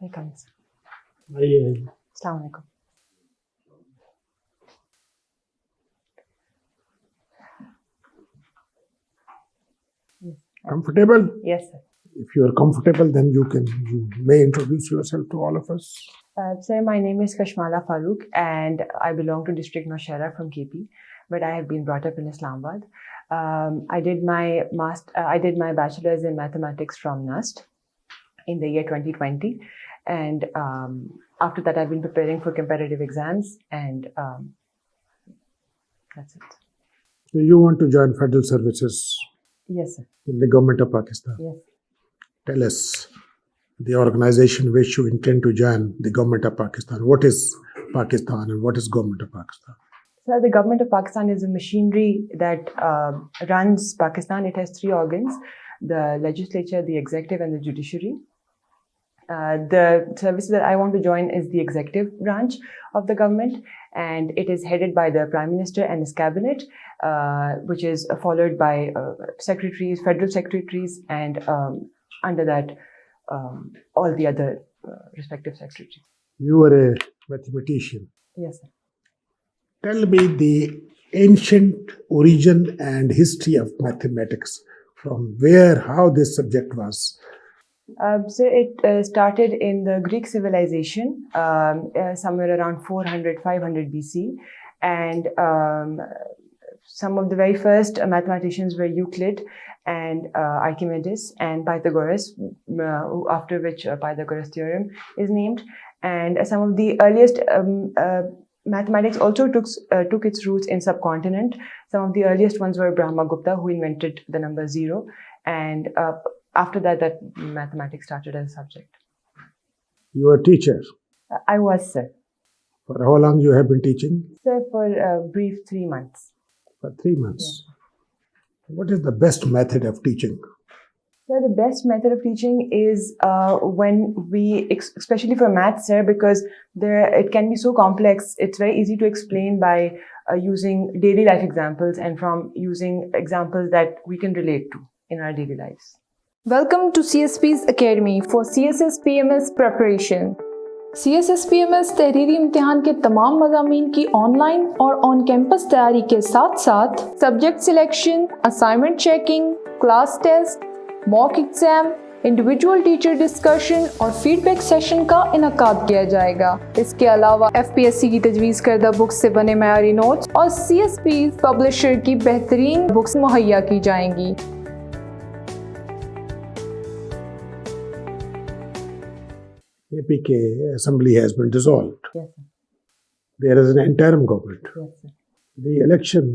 Welcome. Assalamu Alaikum. Comfortable? Yes, sir. If you are comfortable, then you may introduce yourself to all of us. Sir, my name is Kashmala and I belong to District Naushera from KP, but I have been brought up in Islamabad. I did my bachelor's in mathematics from NUST in the year 2020, and after that I've been preparing for competitive exams, and that's it. So you want to join federal services? Yes, sir. In the government of Pakistan? Yes. Tell us the organization which you intend to join the government of Pakistan. What is Pakistan and what is government of Pakistan? So the government of Pakistan is a machinery that runs Pakistan. It has three organs: the legislature, the executive, and the judiciary. The services that I want to join is the executive branch of the government, and it is headed by the Prime Minister and his cabinet, which is followed by secretaries, federal secretaries, and under that, all the other respective secretaries. You are a mathematician. Yes, sir. Tell me the ancient origin and history of mathematics, from where, how this subject was. So it started in the Greek civilization, somewhere around 400, 500 BC. And some of the very first mathematicians were Euclid and Archimedes and Pythagoras, after which Pythagoras theorem is named. And some of the earliest mathematics also took its roots in subcontinent. Some of the earliest ones were Brahmagupta, who invented the number 0. And after that mathematics started as a subject. You are a teacher? I was, sir. For how long you have been teaching? Sir, for a brief 3 months. For 3 months. Yes. What is the best method of teaching? Sir, the best method of teaching is when we, especially for maths, sir, because it can be so complex. It's very easy to explain by using daily life examples and from using examples that we can relate to in our daily lives. Welcome to CSPs Academy for CSS PMS preparation. CSS PMS तहरीरी इम्तिहान के तमाम मज़ामीन की online और on campus तैयारी के साथ साथ subject selection, assignment checking, class test, mock exam, individual teacher discussion और फीडबैक सेशन का इनकाद किया जाएगा। इसके अलावा FPSC की तजवीज़ करदा बुक्स से बने मयारी नोट्स और CSPs पब्लिशर की बेहतरीन बुक्स मुहैया की जाएंगी। KPK assembly has been dissolved. Yes, sir. There is an interim government. Yes, sir. The election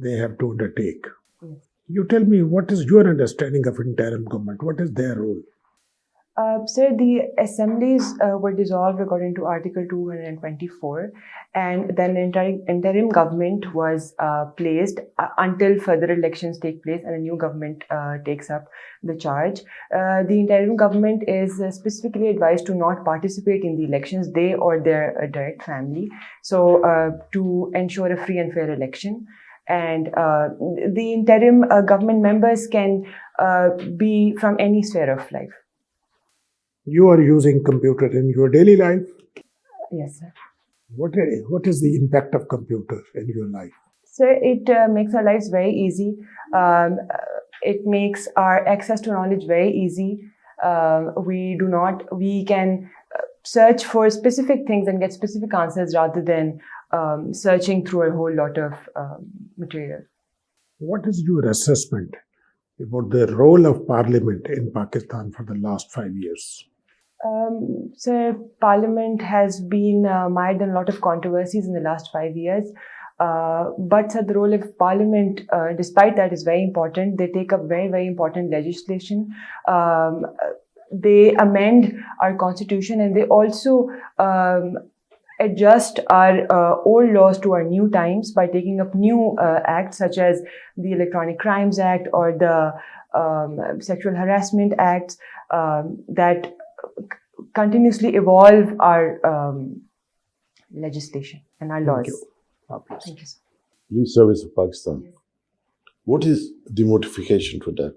they have to undertake. Yes. You tell me, what is your understanding of interim government? What is their role? Sir, the assemblies were dissolved according to Article 224, and then interim government was placed until further elections take place and a new government takes up the charge. The interim government is specifically advised to not participate in the elections, they or their direct family, so to ensure a free and fair election. And the interim government members can be from any sphere of life. You are using computer in your daily life. Yes, sir. What is the impact of computer in your life? Sir, it makes our lives very easy. It makes our access to knowledge very easy. We can search for specific things and get specific answers rather than searching through a whole lot of material. What is your assessment about the role of Parliament in Pakistan for the last 5 years? Sir, Parliament has been mired in a lot of controversies in the last 5 years. But sir, the role of Parliament, despite that, is very important. They take up very, very important legislation. They amend our constitution, and they also adjust our old laws to our new times by taking up new acts such as the Electronic Crimes Act or the Sexual Harassment Acts that continuously evolve our legislation and our laws. Thank you, sir. Police Service of Pakistan. What is the motivation for that?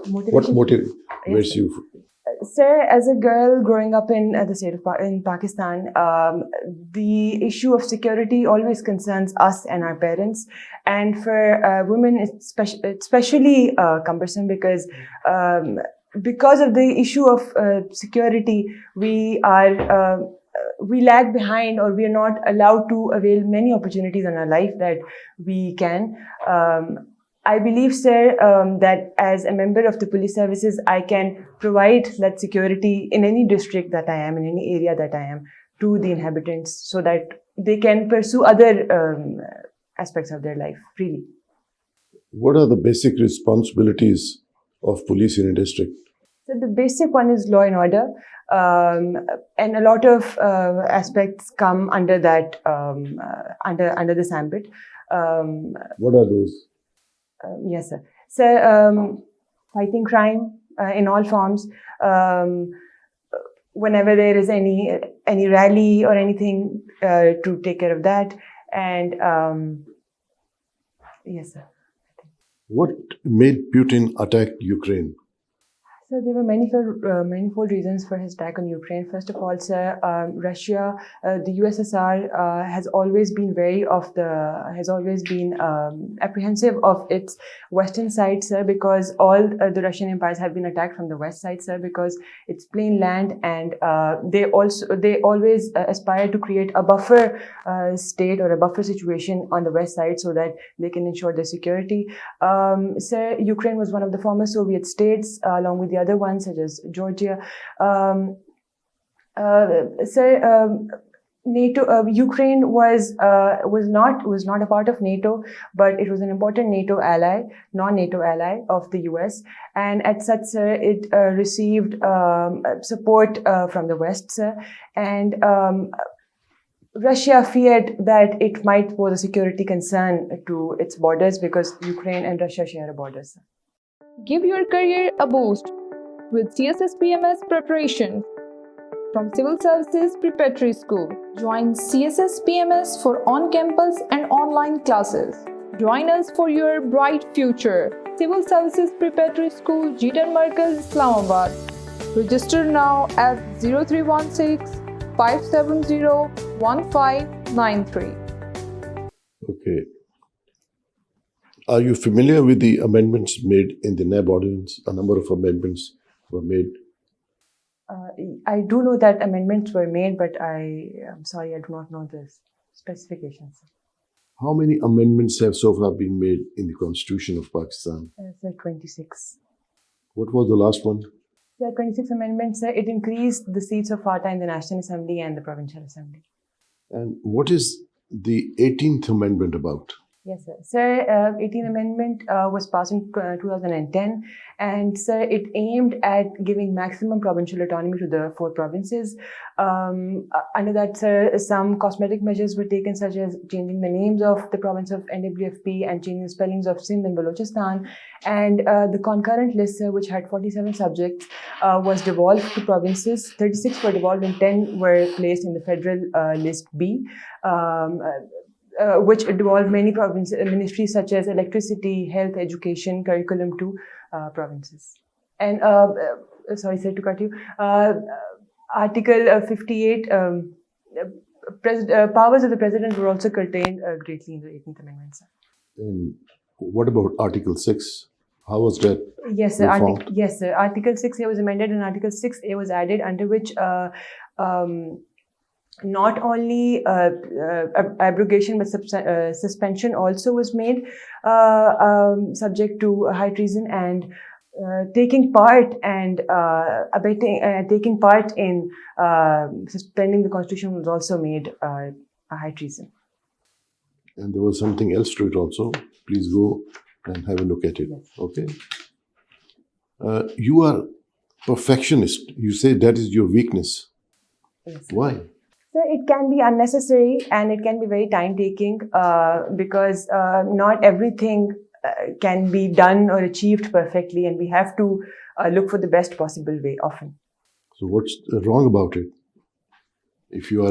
Motivation? What motivates you? Sir, as a girl growing up in the state of in Pakistan, the issue of security always concerns us and our parents. And for women, it's especially cumbersome because of the issue of security, we lag behind, or we are not allowed to avail many opportunities in our life that we can. I believe, sir, that as a member of the police services, I can provide that security in any district that I am, in any area that I am, to the inhabitants, so that they can pursue other aspects of their life freely. What are the basic responsibilities of police in a district? So the basic one is law and order, and a lot of aspects come under that under this ambit. What are those? Yes, sir. So, fighting crime in all forms. Whenever there is any rally or anything, to take care of that. And yes, sir. What made Putin attack Ukraine? So there were manifold reasons for his attack on Ukraine. First of all, sir, Russia, the USSR has always been apprehensive of its western side, sir, because all the Russian empires have been attacked from the west side, sir, because it's plain land, and they always aspire to create a buffer state or a buffer situation on the west side so that they can ensure their security. Sir, Ukraine was one of the former Soviet states, along with the other ones such as Georgia. NATO, Ukraine was not a part of NATO, but it was an important NATO ally, non-NATO ally of the US, and as such, it received support from the West, sir, and Russia feared that it might pose a security concern to its borders because Ukraine and Russia share a border, sir. Give your career a boost with CSS PMS preparation from Civil Services Preparatory School. Join CSS PMS for on-campus and online classes. Join us for your bright future. Civil Services Preparatory School, Jeter Markaz, Islamabad. Register now at 0316 570 1593. Okay. Are you familiar with the amendments made in the NAB ordinance? A number of amendments were made. I do know that amendments were made, but I'm sorry, I do not know the specifications. How many amendments have so far been made in the Constitution of Pakistan? Sir, 26. What was the last one? There are 26 amendments, sir. It increased the seats of FATA in the National Assembly and the Provincial Assembly. And what is the 18th Amendment about? Yes, sir. Sir, 18th Amendment was passed in 2010, and sir, it aimed at giving maximum provincial autonomy to the 4 provinces. Under that, sir, some cosmetic measures were taken, such as changing the names of the province of NWFP and changing the spellings of Sindh and Balochistan. And the concurrent list, sir, which had 47 subjects, was devolved to provinces. 36 were devolved and 10 were placed in the federal list B. Which devolved many ministries such as electricity, health, education, curriculum to provinces. And sorry, sir, to cut you. Article 58, powers of the president were also curtailed greatly in the 18th Amendment, sir. And what about Article 6? How was that? Yes, sir. reformed? Yes, sir. Article 6A was amended, and Article 6A was added, under which not only abrogation but suspension also was made, subject to high treason, and taking part in suspending the constitution was also made a high treason. And there was something else to it also. Please go and have a look at it. Yes. Okay. You are perfectionist. You say that is your weakness. Yes. Why? So it can be unnecessary, and it can be very time-taking because not everything can be done or achieved perfectly, and we have to look for the best possible way often. So what's wrong about it? If you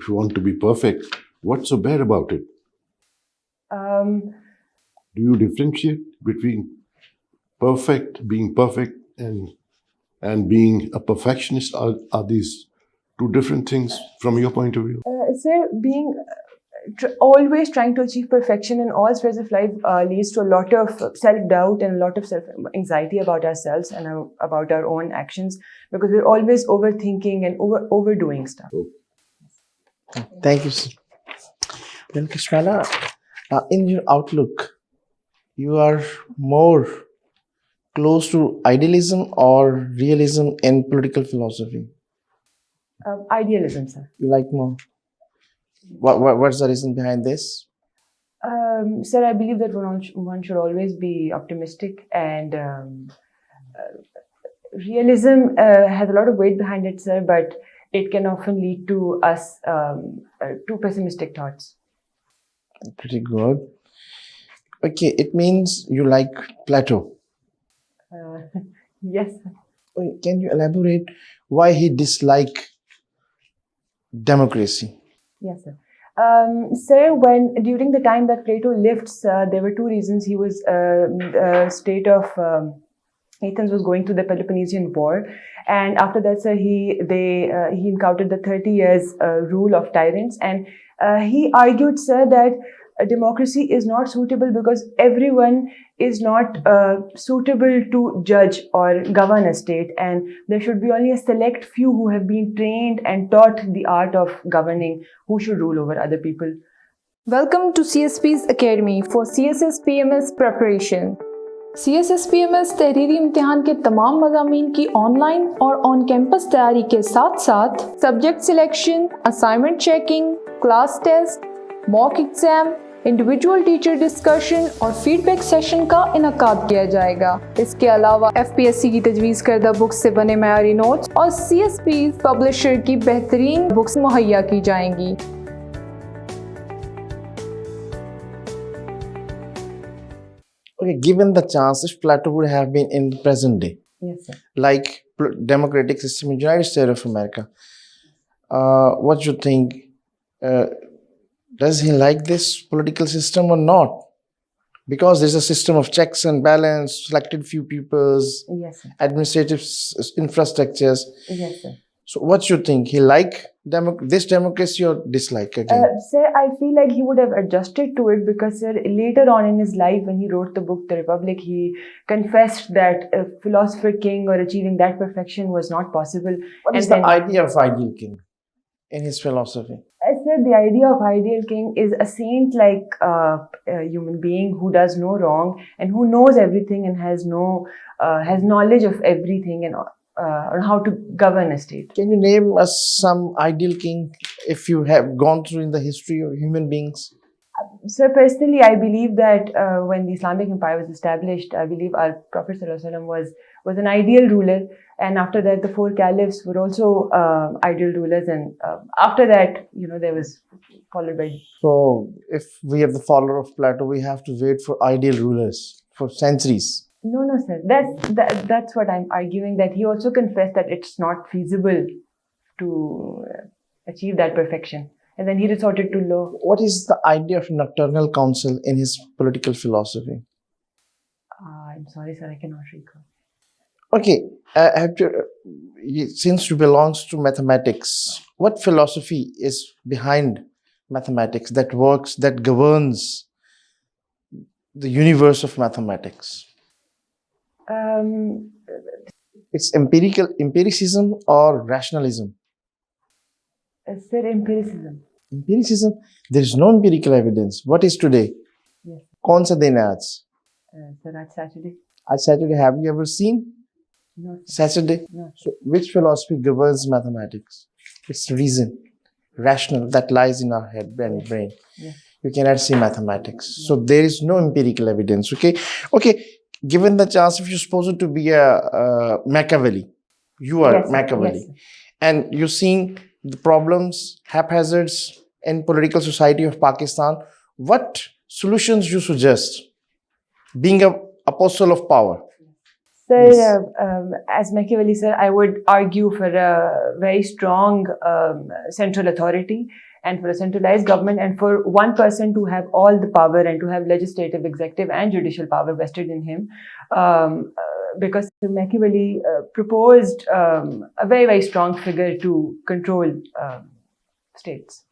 want to be perfect, what's so bad about it? Do you differentiate between being perfect, and and being a perfectionist? Are these two different things from your point of view? Sir, being always trying to achieve perfection in all spheres of life leads to a lot of self-doubt and a lot of self-anxiety about ourselves and about our own actions, because we're always overthinking and overdoing stuff. Thank you, sir. Then, Kashmala, in your outlook, you are more close to idealism or realism in political philosophy? Idealism, sir. You like more? What's the reason behind this? Sir, I believe that one should always be optimistic, and realism has a lot of weight behind it, sir, but it can often lead to us too pessimistic thoughts. Pretty good. Okay, it means you like Plato. Yes, sir. Okay, can you elaborate why he disliked democracy? Yes, sir. Sir, during the time that Plato lived, there were two reasons. He was state of Athens was going through the Peloponnesian War, and after that, sir, he encountered the 30 years rule of tyrants, and he argued, sir, that democracy is not suitable because everyone is not suitable to judge or govern a state, and there should be only a select few who have been trained and taught the art of governing who should rule over other people. Welcome to CSPs Academy for CSS PMS preparation. CSS PMS तहरीरी इम्तिहान के तमाम मज़ामीन की online और on campus तैयारी के साथ साथ subject selection, assignment checking, class test, mock exam, individual teacher discussion और फीडबैक सेशन का इनकाद किया जाएगा। इसके अलावा FPSC की तजवीज़ करदा बुक्स से बने मयारी नोट्स और CSPs पब्लिशर की बेहतरीन बुक्स मुहैया की जाएंगी। Okay, given the chance, if Plato would have been in the present day, Yes, sir. like democratic system in United States of America, what you think? Does he like this political system or not? Because there's a system of checks and balance, selected few peoples, Yes, sir. administrative infrastructures. Yes, sir. So what you think? He like this democracy or dislike again? Sir, I feel like he would have adjusted to it because, sir, later on in his life, when he wrote the book The Republic, he confessed that a philosopher king or achieving that perfection was not possible. What is the idea of ideal king in his philosophy? I said the idea of ideal king is a saint-like human being who does no wrong and who knows everything and has knowledge of everything and on how to govern a state. Can you name us some ideal king if you have gone through in the history of human beings? So personally, I believe that when the Islamic Empire was established, I believe our Prophet ﷺ was an ideal ruler, and after that, the four caliphs were also ideal rulers, and after that, there was followed by. So, if we have the follower of Plato, we have to wait for ideal rulers for centuries. No, sir. That's what I'm arguing. That he also confessed that it's not feasible to achieve that perfection. And then he resorted to law. What is the idea of nocturnal council in his political philosophy? I'm sorry, sir, I cannot recall. Okay, since you belongs to mathematics, what philosophy is behind mathematics that works, that governs the universe of mathematics? It's empiricism or rationalism? Sir, empiricism. Empiricism? There is no empirical evidence. What is today? Yes. कौन सा दिन है आज? Sir, that's Saturday. आज Saturday. Have you ever seen? No, sir. Saturday? No. So, which philosophy governs mathematics? It's reason, rational, that lies in our head and brain. Yes. You cannot see mathematics. So, there is no empirical evidence. Okay. Given the chance, if you're supposed to be a Machiavelli, you are Yes, sir. Machiavelli, Yes, sir. and you're seeing the problems, haphazards in political society of Pakistan, what solutions you suggest? Being an apostle of power. Sir, Yes. as Machiavelli, sir, I would argue for a very strong central authority and for a centralized government, and for one person to have all the power and to have legislative, executive and judicial power vested in him. because Machiavelli proposed a very, very strong figure to control states.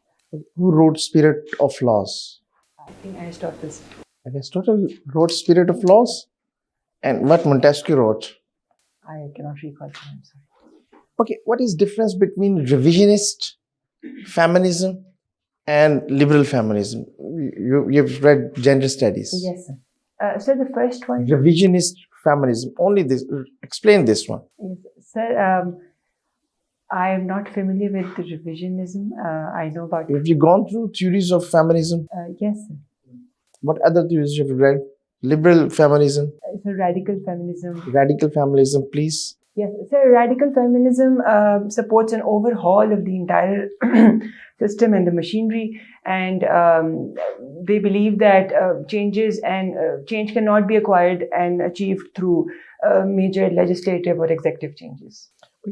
Who wrote Spirit of Laws? I think Aristotle. Aristotle wrote Spirit of Laws? And what Montesquieu wrote? I cannot recall. I'm sorry. Okay, what is difference between revisionist feminism and liberal feminism? You've read gender studies. Yes, sir. So the first one. Revisionist feminism. Only this. Explain this one. Yes, sir. I am not familiar with the revisionism. I know about. Have you gone through theories of feminism? Yes, sir. What other theories have you read? Liberal feminism, So radical feminism. radical feminism, please. Yes, so radical feminism supports an overhaul of the entire system and the machinery, and they believe that change cannot be acquired and achieved through major legislative or executive changes.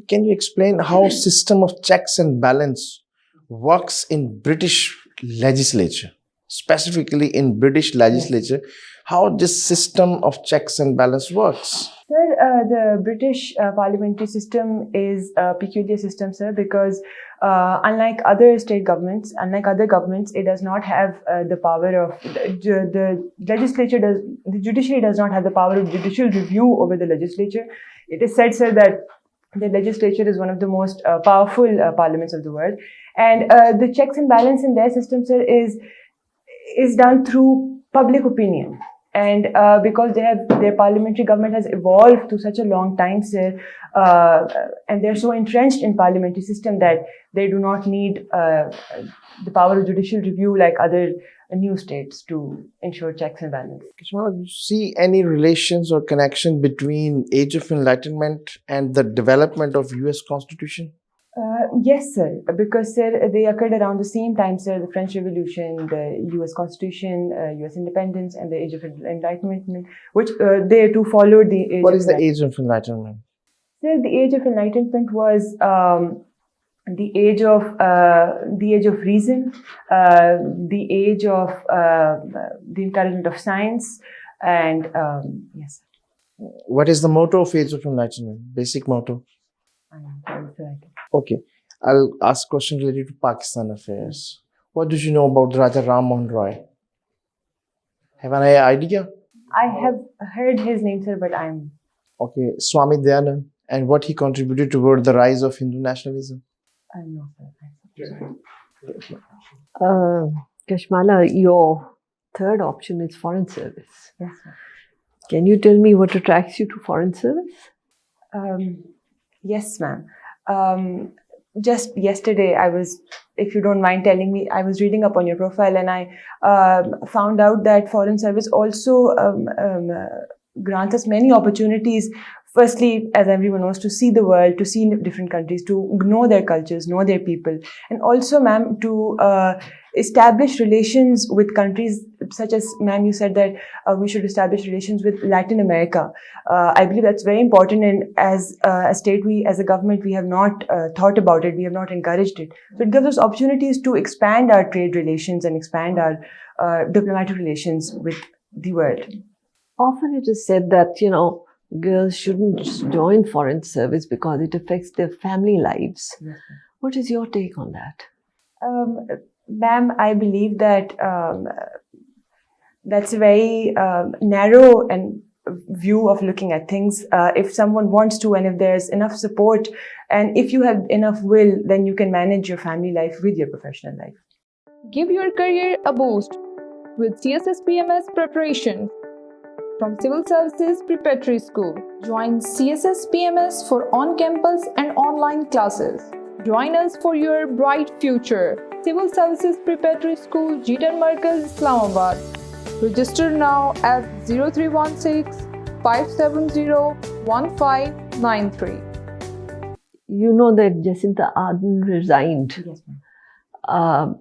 Can you explain how system of checks and balance works in British legislature, specifically in British legislature? How this system of checks and balance works? Sir, the British parliamentary system is a peculiar system, sir, because unlike other state governments, unlike other governments, it does not have the power of the legislature. The judiciary does not have the power of judicial review over the legislature. It is said, sir, that the legislature is one of the most powerful parliaments of the world, and the checks and balance in their system, sir, is done through public opinion. And because their parliamentary government has evolved to such a long time, sir, and they're so entrenched in parliamentary system that they do not need the power of judicial review like other new states to ensure checks and balance. Kashmala, do you see any relations or connection between Age of Enlightenment and the development of US Constitution? Yes, sir, because, sir, they occurred around the same time, sir, the French Revolution, the US Constitution, US independence, and the Age of Enlightenment, which they too followed the Age What of is the Age of Enlightenment? Sir, the Age of Enlightenment was the age of reason, the age of the encouragement of science, and yes. What is the motto of Age of Enlightenment? Basic motto. I'm sorry, sir, I can- Okay, I'll ask question related to Pakistan affairs. What do you know about Raja Ram Mohan Roy? Have an idea? I have heard his name, sir, but I'm Okay, Swami Dayanand and what he contributed toward the rise of Hindu nationalism. no, sir. Kashmala, your third option is foreign service. Yes, sir. Can you tell me what attracts you to foreign service? Yes, ma'am. Just yesterday, if you don't mind telling me, I was reading up on your profile and I found out that foreign service also grants us many opportunities. Firstly, as everyone knows, to see the world, to see different countries, to know their cultures, know their people, and also, ma'am, to establish relations with countries such as, ma'am, you said that we should establish relations with Latin America. I believe that's very important, and as a state, as a government, we have not thought about it, we have not encouraged it. So it gives us opportunities to expand our trade relations and expand our diplomatic relations with the world. Often it is said that, girls shouldn't just join foreign service because it affects their family lives. Yes, What is your take on that? ma'am, I believe that that's a very narrow and view of looking at things. If someone wants to, and if there's enough support, and if you have enough will, then you can manage your family life with your professional life. Give your career a boost with CSS PMS preparation from Civil Services Preparatory School. Join CSS PMS for on-campus and online classes. Join us for your bright future. Civil Services Preparatory School, Jeetan Markaz, Islamabad. Register now at 0316 570 1593. You know that Jacinta Ardern resigned. Yes, ma'am.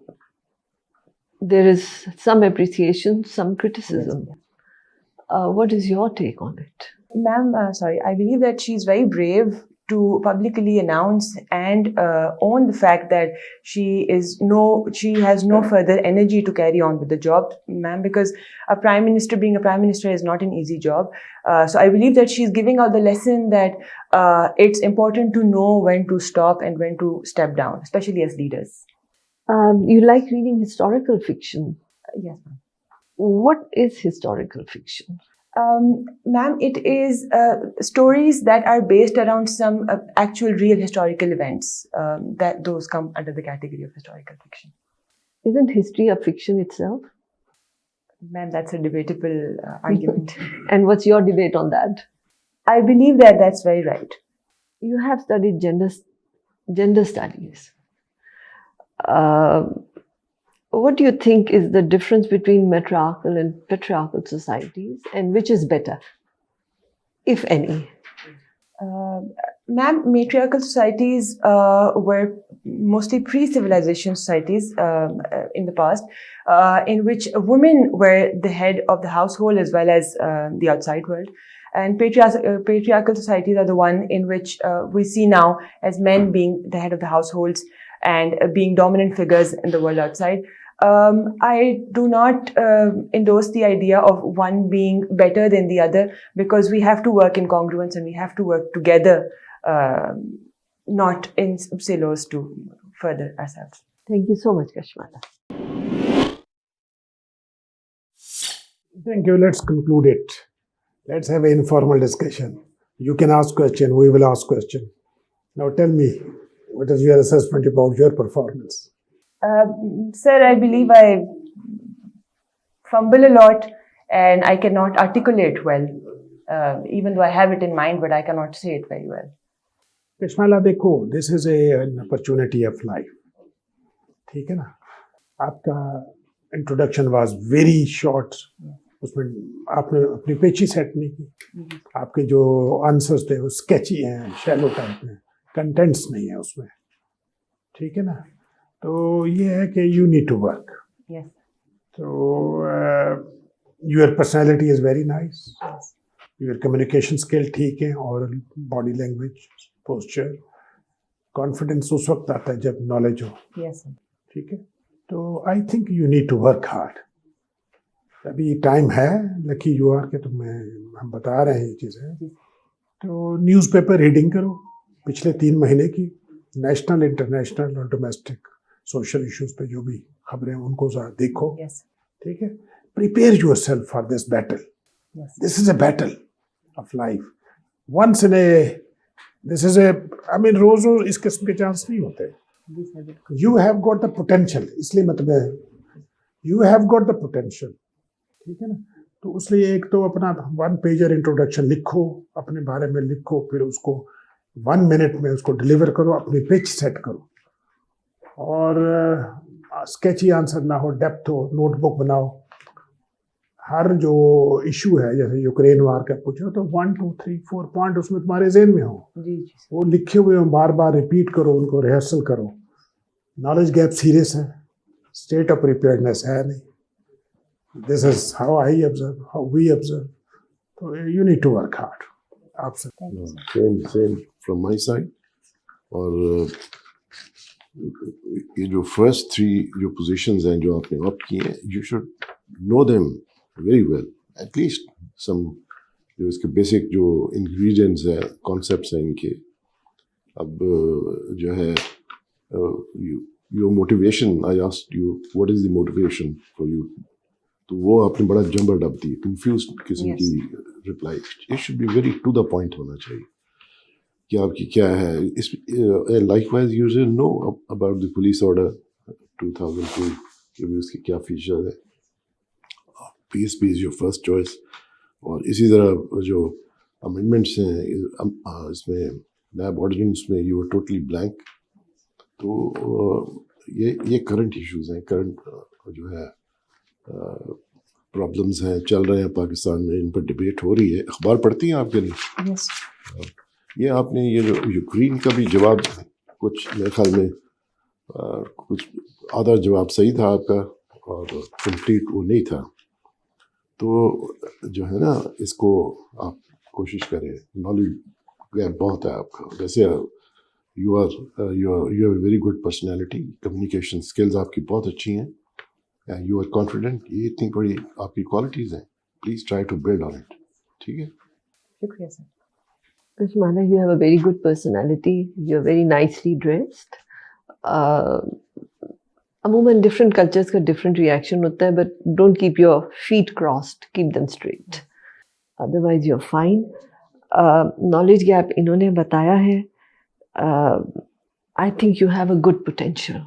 There is some appreciation, some criticism. Yes, What is your take on it? Ma'am, sorry, I believe that she's very brave to publicly announce and own the fact that she has no further energy to carry on with the job, ma'am, because being a prime minister is not an easy job. So I believe that she's giving out the lesson that it's important to know when to stop and when to step down, especially as leaders. You like reading historical fiction. Yes, ma'am. What is historical fiction? Ma'am, it is stories that are based around some actual real historical events. That those come under the category of historical fiction. Isn't history a fiction itself? Ma'am, that's a debatable argument. And what's your debate on that? I believe that that's very right. You have studied gender studies. What do you think is the difference between matriarchal and patriarchal societies, and which is better, if any? Ma'am, matriarchal societies were mostly pre-civilization societies in the past, in which women were the head of the household as well as the outside world. And patriarchal societies are the one in which we see now as men being the head of the households and being dominant figures in the world outside. I do not endorse the idea of one being better than the other, because we have to work in congruence and we have to work together, not in silos to further ourselves. Thank you so much, Kashmala. Thank you. Let's conclude it. Let's have an informal discussion. You can ask question. We will ask question. Now tell me, what is your assessment about your performance? Sir, I believe I fumble a lot and I cannot articulate well, even though I have it in mind, but I cannot say it very well. Kashmala, देखो, this is an opportunity of life. ठीक है ना? आपका introduction was very short. उसमें आपने अपनी पेची set नहीं की. आपके जो आंसर्स थे वो स्केची हैं, शैलो टाइप में, कंटेंट्स नहीं है उसमें. ठीक है ना? तो ये है कि you need to work. Yes. So your personality is very nice. Yes. Your communication skill ठीक है, और body language, posture, confidence उस वक्त आता है जब knowledge हो. Yes, sir. ठीक है. तो I think you need to work hard. अभी टाइम है, लकी यू आर के, तो हम बता रहे हैं ये चीज़ें. तो न्यूज़पेपर रीडिंग करो पिछले 3 महीने की, नेशनल, इंटरनेशनल और डोमेस्टिक सोशल इश्यूज पे जो भी खबरें उनको ज़रा देखो. Yes. ठीक है. Prepare yourself for this battle. Yes. This is a battle of life. Once in a this is a I mean रोज रोज इस किस्म के चांस नहीं होते. You have got the potential, इसलिए मतलब you have got the potential. ठीक है ना? तो उसलिए एक तो अपना 1 पेजर इंट्रोडक्शन लिखो, अपने बारे में लिखो, फिर उसको 1 मिनट में उसको डिलीवर करो, अपनी पिच सेट करो, और स्केची आंसर ना हो, डेप्थ हो, नोटबुक बनाओ. हर जो इशू है, जैसे यूक्रेन वार का पूछो, तो 1 2 3 4 पॉइंट उसमें तुम्हारे जेहन में हो, वो लिखे हुए हो, बार बार रिपीट करो, उनको रिहर्सल करो. नॉलेज गैप सीरियस है, स्टेट ऑफ प्रिपेयर्डनेस है नहीं. This is how I observe, how we observe. तो you need to work hard. आपसे सेम फ्रॉम माय साइड. और ये जो फर्स्ट 3 जो पोजीशंस हैं जो आपने ऑप्ट किए हैं, you should know them very well, at least some जो इसके बेसिक जो इंग्रेडिएंट्स हैं, कॉन्सेप्ट्स हैं इनके. अब जो है your motivation, I asked you what is the motivation for you, तो वो आपने बड़ा जंबर डब दी, कंफ्यूज किस्म की reply. It should be very to the point होना चाहिए कि आपकी क्या है. इस likewise you should know about the police order 2002 कि भी उसके क्या फीचर है. PSP is your first choice. और इसी तरह जो अमेंडमेंट्स हैं इसमें नैब ऑर्डिनेंस में यू आर टोटली ब्लैंक. तो ये करंट इश्यूज हैं, करंट जो है प्रॉब्लम्स हैं, चल रहे हैं पाकिस्तान में, इन पर डिबेट हो रही है. अखबार पढ़ती हैं आपके लिए? Yes. ये आपने ये जो यूक्रेन का भी जवाब, कुछ मेरे ख्याल में कुछ आधा जवाब सही था आपका और कंप्लीट वो नहीं था. तो जो है ना, इसको आप कोशिश करें, नॉलेज गैप बहुत है आपका. जैसे you have a very good personality, communication skills आपकी बहुत अच्छी हैं, and you are confident. ये इतनी बड़ी आपकी qualities हैं. Please try to build on it. ठीक है? शुक्रिया sir. Kashmala, you have a very good personality. You're very nicely dressed. अमूमन different cultures का different reaction होता है, but don't keep your feet crossed. Keep them straight. Otherwise, you're fine. Knowledge gap इन्होंने बताया है. I think you have a good potential.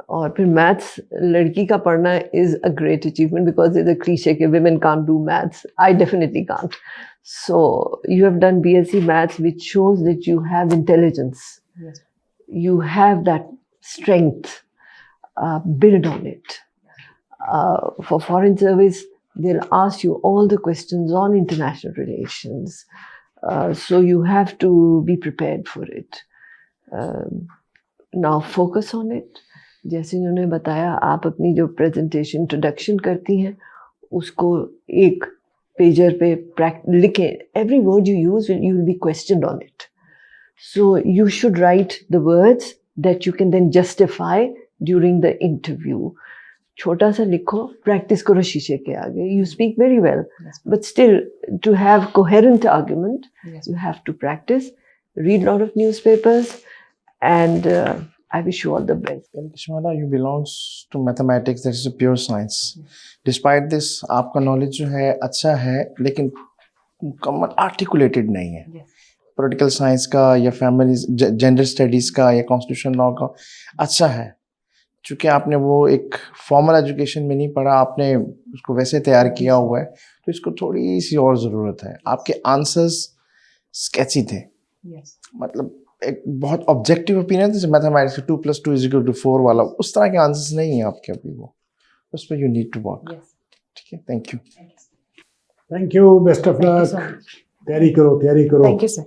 और फिर maths लड़की का पढ़ना is a great achievement because there's a cliche कि women can't do maths. I definitely can't. So you have done BSc Maths, which shows that you have intelligence. Yes. You have that strength. Build on it. For foreign service, they'll ask you all the questions on international relations. So you have to be prepared for it. Now focus on it. जैसे उन्होंने बताया, आप अपनी जो presentation introduction करती हैं उसको एक पेजर पे लिखें. Every word you use you will be questioned on it. So you should write the words that you can then justify during the interview. छोटा सा लिखो, प्रैक्टिस करो शीशे के आगे. You speak very well, but still to have coherent argument you have to practice, read lot of newspapers, and I wish you all the best. Kashmala, you belongs to mathematics, that is a pure science. Despite this, आपका knowledge जो है अच्छा है, लेकिन मुकम्मल articulated नहीं है. Political science का या family gender studies का या constitution law का अच्छा है. चूँकि आपने वो एक formal education में नहीं पढ़ा, आपने उसको वैसे तैयार किया हुआ है, तो इसको थोड़ी सी और ज़रूरत है. आपके answers sketchy थे. मतलब एक बहुत ऑब्जेक्टिव ओपिनियन, जैसे मैथमेटिक्स 2+2=4 वाला, उस तरह के आंसर्स नहीं है आपके अभी. वो उस पर यू नीड टू वर्क. ठीक है, thank you. Thank you, best of luck. तैयारी करो. Thank you sir.